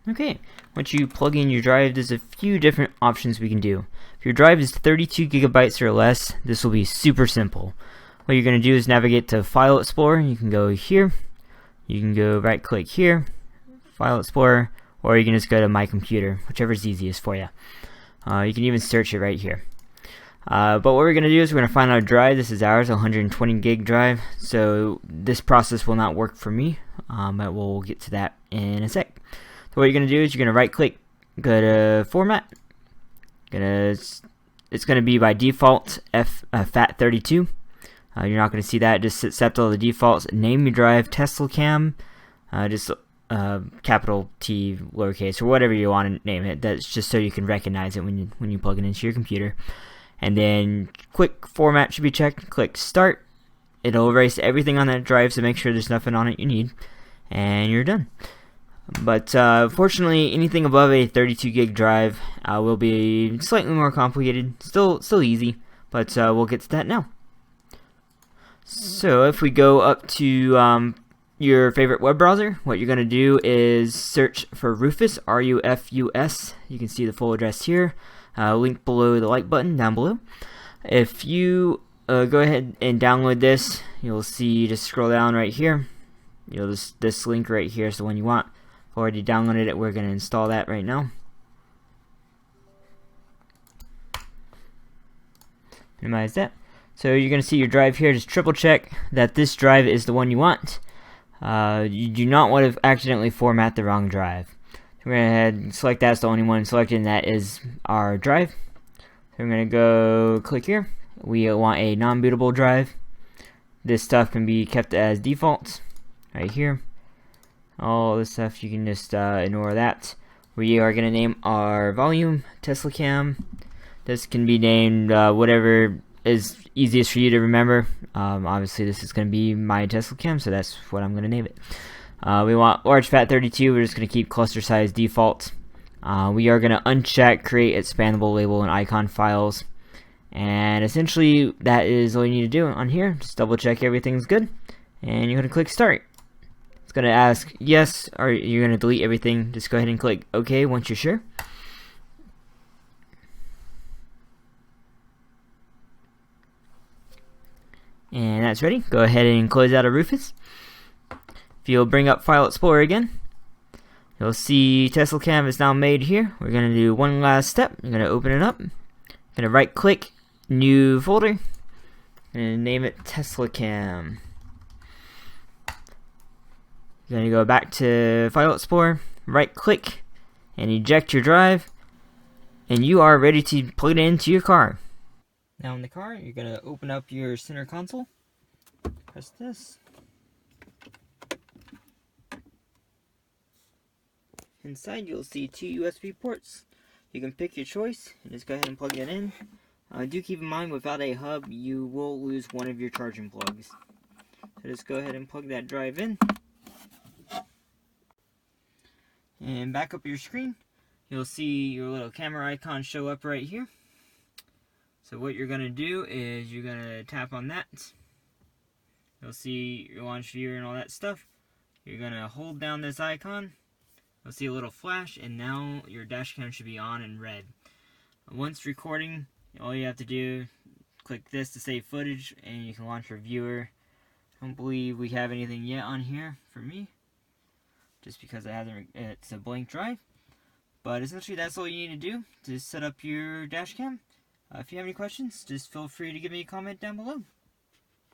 Okay, once you plug in your drive, there's a few different options we can do. If your drive is 32 gigabytes or less, this will be super simple. What you're going to do is navigate to File Explorer. You can go here, you can go right click here, File Explorer, or you can just go to My Computer, whichever is easiest for you. You can even search it right here. But what we're going to do is we're going to find our drive. This is ours, 120 gig drive, so this process will not work for me, but we'll get to that in a sec. So what you're going to do is you're going to right click, go to Format. It's going to be by default FAT32. You're not going to see that. Just accept all the defaults. Name your drive Teslacam, just capital T, lowercase, or whatever you want to name it. That's just so you can recognize it when you plug it into your computer. And then quick format should be checked. Click Start. It'll erase everything on that drive, so make sure there's nothing on it you need, and you're done. But fortunately, anything above a 32 gig drive will be slightly more complicated. Still easy, but we'll get to that now. So if we go up to your favorite web browser, what you're going to do is search for Rufus, R-U-F-U-S. You can see the full address here. Link below the like button down below. If you go ahead and download this, you'll see, just scroll down right here. This link right here is the one you want. I've already downloaded it. We're going to install that right now. Minimize that. So you're going to see your drive here. Just triple check that this drive is the one you want. You do not want to accidentally format the wrong drive. So we're going to go ahead and select that's the only one selected, and that is our drive. So we're going to go click here. We want a non-bootable drive. This stuff can be kept as default right here. All this stuff you can just ignore that. We are going to name our volume Teslacam. This can be named whatever is easiest for you to remember. Obviously this is going to be my Teslacam, so that's what I'm going to name it. We want large FAT32. We're just going to keep cluster size default. We are going to uncheck create expandable label and icon files, and essentially that is all you need to do on here. Just double check everything's good, and you're going to click start. It's going to ask yes, or you're going to delete everything. Just go ahead and click OK once you're sure. And that's ready. Go ahead and close out of Rufus. If you'll bring up File Explorer again, you'll see Teslacam is now made here. We're going to do one last step. You're going to open it up. You're going to right click, new folder, and name it Teslacam. You're going to go back to File Explorer, right click, and eject your drive, and you are ready to plug it into your car. Now in the car, you're going to open up your center console, press this. Inside you'll see two USB ports. You can pick your choice and just go ahead and plug it in. Do keep in mind, without a hub, you will lose one of your charging plugs. So just go ahead and plug that drive in. And back up your screen, you'll see your little camera icon show up right here. So what you're going to do is you're going to tap on that. You'll see your launch viewer and all that stuff. You're going to hold down this icon. You'll see a little flash, and now your dash cam should be on in red. Once recording, all you have to do, click this to save footage, and you can launch your viewer. I don't believe we have anything yet on here for me, just because it's a blank drive. But essentially that's all you need to do to set up your dash cam. If you have any questions, just feel free to give me a comment down below.